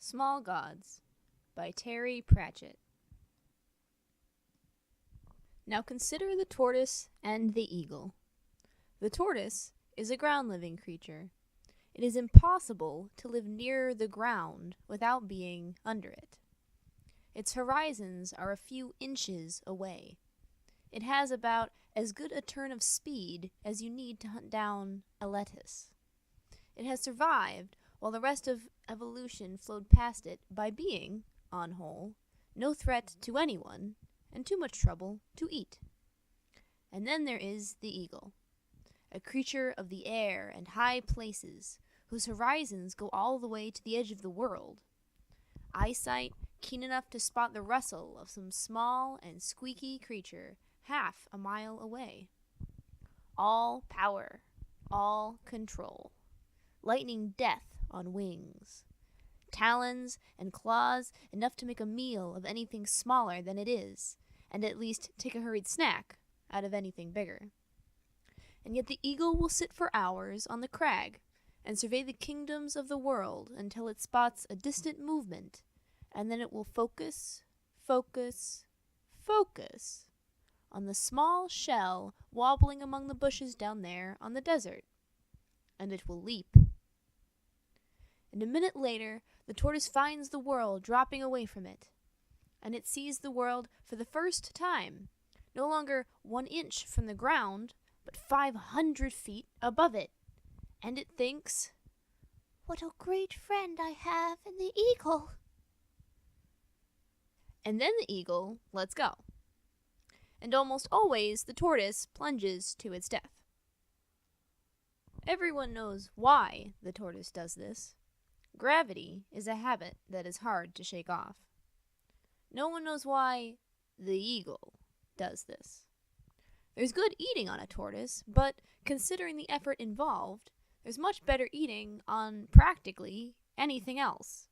Small Gods by Terry Pratchett. Now consider the tortoise and the eagle. The tortoise is a ground-living creature. It is impossible to live near the ground without being under it. Its horizons are a few inches away. It has about as good a turn of speed as you need to hunt down a lettuce. It has survived while the rest of evolution flowed past it by being, on whole, no threat to anyone and too much trouble to eat. And then there is the eagle, a creature of the air and high places, whose horizons go all the way to the edge of the world. Eyesight keen enough to spot the rustle of some small and squeaky creature half a mile away. All power, all control. Lightning death on wings. Talons and claws enough to make a meal of anything smaller than it is, and at least take a hurried snack out of anything bigger. And yet the eagle will sit for hours on the crag and survey the kingdoms of the world until it spots a distant movement, and then it will focus on the small shell wobbling among the bushes down there on the desert, and it will leap. And a minute later, the tortoise finds the world dropping away from it, and it sees the world for the first time, no longer 1 inch from the ground, but 500 feet above it. And it thinks, "What a great friend I have in the eagle." And then the eagle lets go. And almost always the tortoise plunges to its death. Everyone knows why the tortoise does this. Gravity is a habit that is hard to shake off. No one knows why the eagle does this. There's good eating on a tortoise, but considering the effort involved, there's much better eating on practically anything else.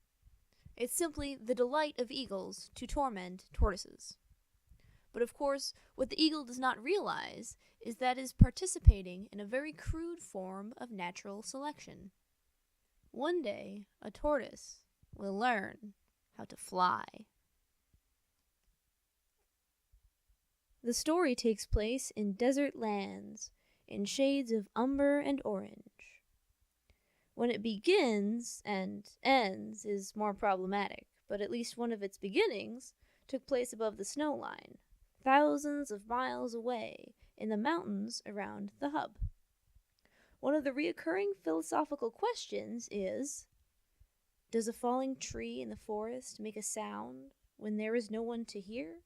It's simply the delight of eagles to torment tortoises. But of course, what the eagle does not realize is that it is participating in a very crude form of natural selection. One day, a tortoise will learn how to fly. The story takes place in desert lands, in shades of umber and orange. When it begins and ends is more problematic, but at least one of its beginnings took place above the snow line, thousands of miles away in the mountains around the hub. One of the recurring philosophical questions is, does a falling tree in the forest make a sound when there is no one to hear?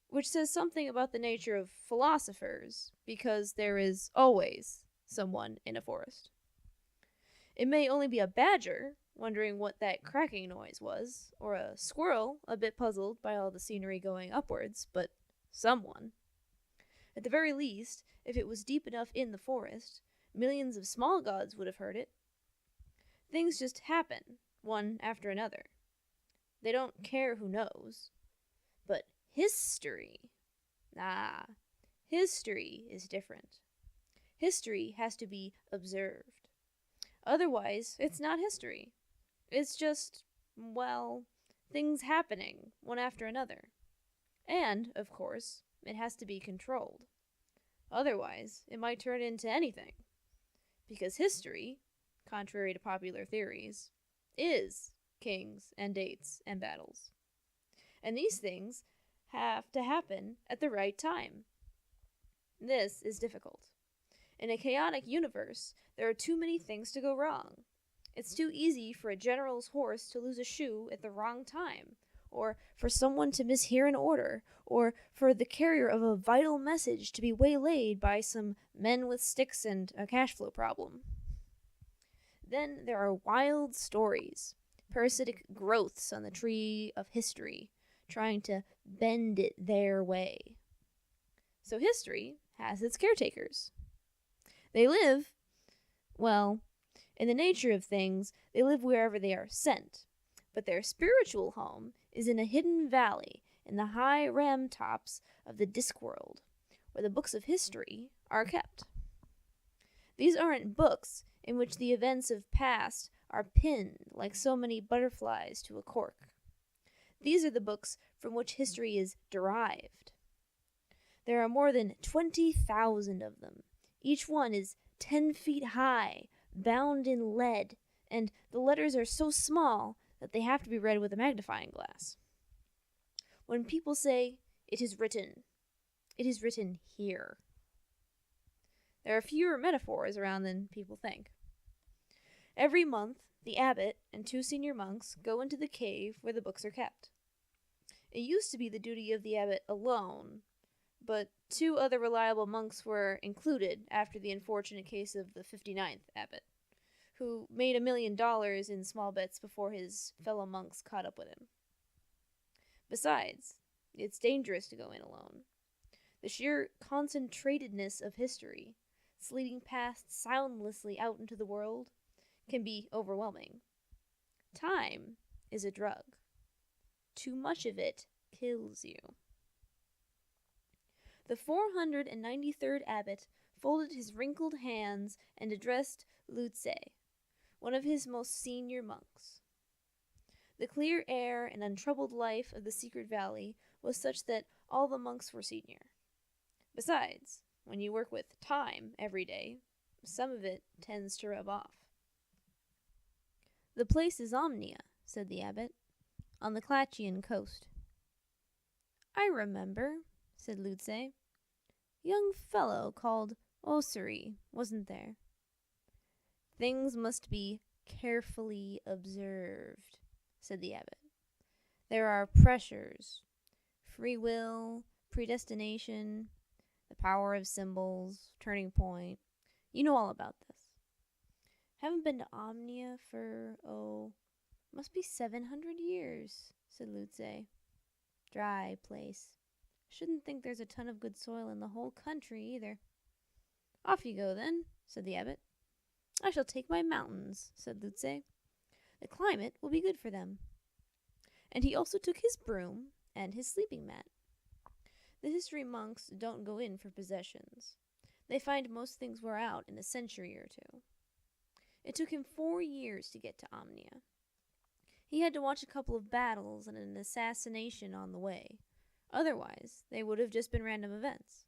Which says something about the nature of philosophers, because there is always someone in a forest. It may only be a badger wondering what that cracking noise was, or a squirrel a bit puzzled by all the scenery going upwards, but someone. At the very least, if it was deep enough in the forest, millions of small gods would have heard it. Things just happen, one after another. They don't care who knows. But history, history is different. History has to be observed. Otherwise, it's not history. It's just, things happening, one after another. And, of course, it has to be controlled. Otherwise, it might turn into anything. Because history, contrary to popular theories, is kings and dates and battles. And these things have to happen at the right time. This is difficult. In a chaotic universe, there are too many things to go wrong. It's too easy for a general's horse to lose a shoe at the wrong time, or for someone to mishear an order, or for the carrier of a vital message to be waylaid by some men with sticks and a cash flow problem. Then there are wild stories, parasitic growths on the tree of history, trying to bend it their way. So history has its caretakers. They live, in the nature of things, they live wherever they are sent, but their spiritual home is in a hidden valley in the high ram tops of the Discworld, where the books of history are kept. These aren't books in which the events of past are pinned like so many butterflies to a cork. These are the books from which history is derived. There are more than 20,000 of them. Each one is 10 feet high, bound in lead, and the letters are so small that they have to be read with a magnifying glass. When people say, it is written here. There are fewer metaphors around than people think. Every month, the abbot and 2 senior monks go into the cave where the books are kept. It used to be the duty of the abbot alone, but 2 other reliable monks were included after the unfortunate case of the 59th abbot, who made $1 million in small bets before his fellow monks caught up with him. Besides, it's dangerous to go in alone. The sheer concentratedness of history, sleeting past soundlessly out into the world, can be overwhelming. Time is a drug. Too much of it kills you. The 493rd abbot folded his wrinkled hands and addressed Lutze, one of his most senior monks. The clear air and untroubled life of the secret valley was such that all the monks were senior. Besides, when you work with time every day, some of it tends to rub off. The place is Omnia, said the abbot, on the Klatchian coast. I remember, said Lutze. Young fellow called Osiri, wasn't there? Things must be carefully observed, said the abbot. There are pressures, free will, predestination, the power of symbols, turning point. You know all about this. Haven't been to Omnia for, must be 700 years, said Lutze. Dry place. Shouldn't think there's a ton of good soil in the whole country either. Off you go then, said the abbot. I shall take my mountains, said Lutze. The climate will be good for them. And he also took his broom and his sleeping mat. The history monks don't go in for possessions. They find most things wear out in a century or 2. It took him 4 years to get to Omnia. He had to watch a couple of battles and an assassination on the way. Otherwise, they would have just been random events.